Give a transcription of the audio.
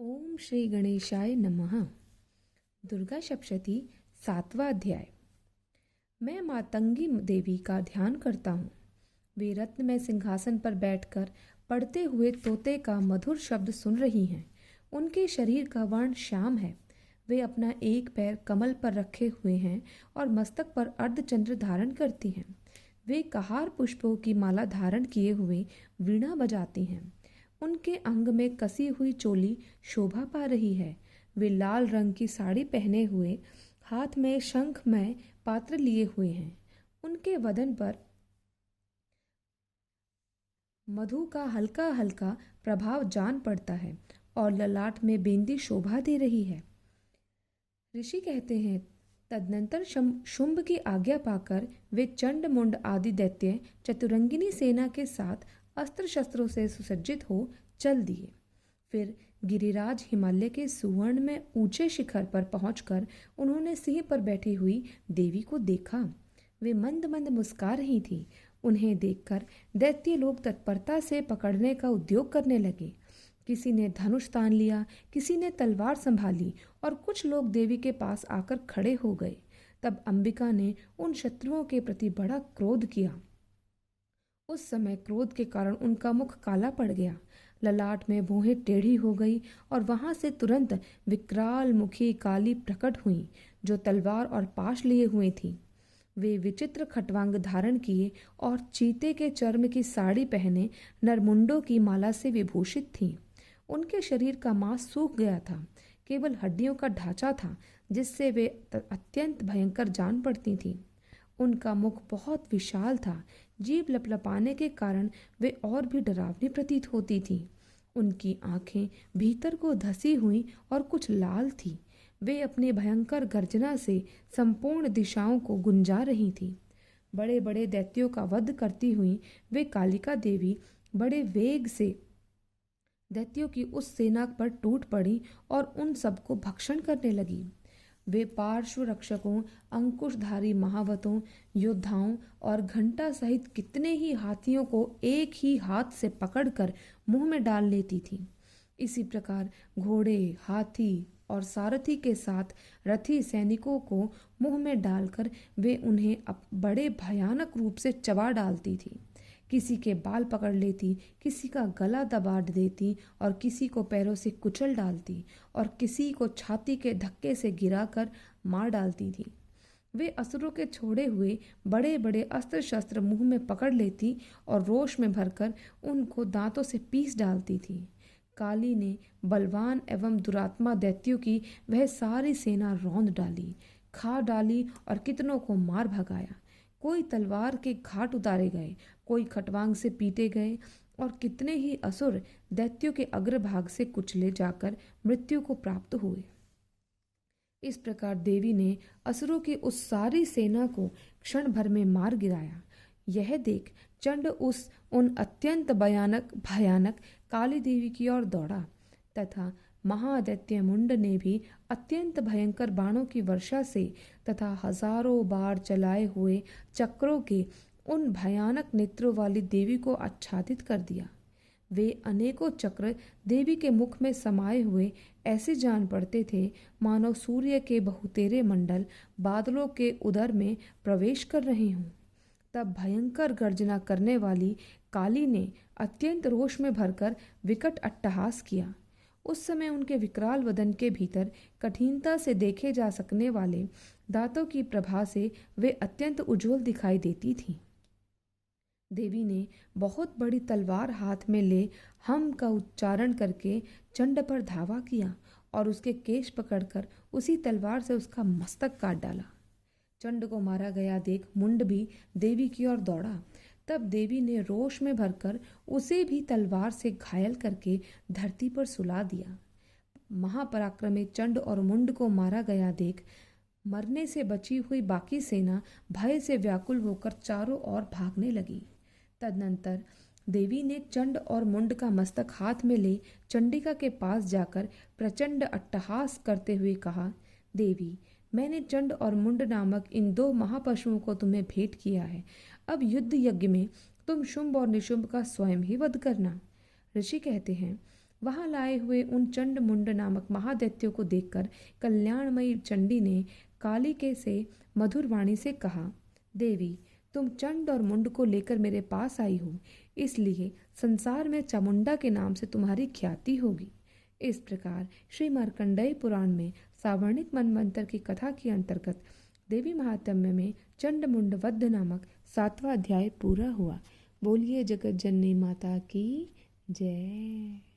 ओम श्री गणेशाय नमः। दुर्गा सप्तशती 7वां अध्याय। मैं मातंगी देवी का ध्यान करता हूँ। वे रत्न में सिंहासन पर बैठकर पढ़ते हुए तोते का मधुर शब्द सुन रही हैं। उनके शरीर का वर्ण श्याम है। वे अपना एक पैर कमल पर रखे हुए हैं और मस्तक पर अर्धचंद्र धारण करती हैं। वे कहार पुष्पों की माला धारण किए हुए वीणा बजाती हैं। उनके अंग में कसी हुई चोली शोभा पा रही है। वे लाल रंग की साड़ी पहने हुए हाथ में शंखमय पात्र लिए हुए हैं। उनके वदन पर मधु का हल्का हल्का प्रभाव जान पड़ता है और ललाट में बेंदी शोभा दे रही है। ऋषि कहते हैं, तदनंतर शुंभ की आज्ञा पाकर वे चंड मुंड आदि दैत्य चतुरंगिनी सेना के साथ अस्त्र शस्त्रों से सुसज्जित हो चल दिए। फिर गिरिराज हिमालय के सुवर्ण में ऊंचे शिखर पर पहुंचकर उन्होंने सिंह पर बैठी हुई देवी को देखा। वे मंद मंद मुस्कुरा रही थी। उन्हें देखकर दैत्य लोग तत्परता से पकड़ने का उद्योग करने लगे। किसी ने धनुष तान लिया, किसी ने तलवार संभाली और कुछ लोग देवी के पास आकर खड़े हो गए। तब अंबिका ने उन शत्रुओं के प्रति बड़ा क्रोध किया। उस समय क्रोध के कारण उनका मुख काला पड़ गया, ललाट में भौहें टेढ़ी हो गई और वहां से तुरंत विकराल मुखी काली प्रकट हुई, जो तलवार और पाश लिए हुए थी। वे विचित्र खटवांग धारण किए और चीते के चर्म की साड़ी पहने नरमुंडों की माला से विभूषित थीं। उनके शरीर का मांस सूख गया था, केवल हड्डियों का ढांचा था, जिससे वे अत्यंत भयंकर जान पड़ती थीं। उनका मुख बहुत विशाल था। जीभ लपलपाने के कारण वे और भी डरावनी प्रतीत होती थीं। उनकी आंखें भीतर को धसी हुई और कुछ लाल थीं। वे अपनी भयंकर गर्जना से संपूर्ण दिशाओं को गुंजा रही थीं। बड़े बड़े दैत्यों का वध करती हुई वे कालिका देवी बड़े वेग से दैत्यों की उस सेना पर टूट पड़ी और उन सबको भक्षण करने लगी। वे पार्श्व रक्षकों, अंकुशधारी महावतों, योद्धाओं और घंटा सहित कितने ही हाथियों को एक ही हाथ से पकड़कर मुंह में डाल लेती थीं। इसी प्रकार घोड़े, हाथी और सारथी के साथ रथी सैनिकों को मुंह में डालकर वे उन्हें बड़े भयानक रूप से चबा डालती थी। किसी के बाल पकड़ लेती, किसी का गला दबा देती और किसी को पैरों से कुचल डालती और किसी को छाती के धक्के से गिराकर मार डालती थी। वे असुरों के छोड़े हुए बड़े बड़े अस्त्र शस्त्र मुंह में पकड़ लेती और रोष में भरकर उनको दांतों से पीस डालती थी। काली ने बलवान एवं दुरात्मा दैत्यों की वह सारी सेना रौंद डाली, खा डाली और कितनों को मार भगाया। कोई तलवार के घाट उतारे गए, कोई खटवांग से पीटे गए और कितने ही असुर दैत्यों के अग्रभाग से कुचले जाकर मृत्यु को प्राप्त हुए। इस प्रकार देवी ने असुरों की उस सारी सेना को क्षण भर में मार गिराया। यह देख चंड उन अत्यंत भयानक काली देवी की ओर दौड़ा तथा महादैत्य मुंड ने भी अत्यंत भयंकर बाणों की वर्षा से तथा हजारों बार चलाए हुए चक्रों के उन भयानक नेत्रों वाली देवी को आच्छादित कर दिया। वे अनेकों चक्र देवी के मुख में समाये हुए ऐसे जान पड़ते थे मानो सूर्य के बहुतेरे मंडल बादलों के उदर में प्रवेश कर रहे हों। तब भयंकर गर्जना करने वाली काली ने अत्यंत रोष में भरकर विकट अट्टहास किया। उस समय उनके विकराल वदन के भीतर कठिनता से देखे जा सकने वाले दांतों की प्रभा से वे अत्यंत उज्जवल दिखाई देती थीं। देवी ने बहुत बड़ी तलवार हाथ में ले हम का उच्चारण करके चंड पर धावा किया और उसके केश पकड़कर उसी तलवार से उसका मस्तक काट डाला। चंड को मारा गया देख मुंड भी देवी की ओर दौड़ा। तब देवी ने रोष में भरकर उसे भी तलवार से घायल करके धरती पर सुला दिया। महापराक्रमी चंड और मुंड को मारा गया देख मरने से बची हुई बाकी सेना भय से व्याकुल होकर चारों ओर भागने लगी। तदनंतर देवी ने चंड और मुंड का मस्तक हाथ में ले चंडिका के पास जाकर प्रचंड अट्टहास करते हुए कहा, देवी, मैंने चंड और मुंड नामक इन 2 महापशुओं को तुम्हें भेंट किया है। अब युद्ध यज्ञ में तुम शुंभ और निशुंभ का स्वयं ही वध करना। ऋषि कहते हैं, वहां लाए हुए उन चंड मुंड नामक महादैत्यों को देखकर कल्याणमयी चंडी ने कालिके से मधुर वाणी से कहा, देवी, तुम चंड और मुंड को लेकर मेरे पास आई हो, इसलिए संसार में चामुंडा के नाम से तुम्हारी ख्याति होगी। इस प्रकार श्री मार्कंडेय पुराण में सावर्णिक मनवंतर की कथा के अंतर्गत देवी महात्म्य में चंड मुंड वध नामक 7वां अध्याय पूरा हुआ। बोलिए जगत जननी माता की जय।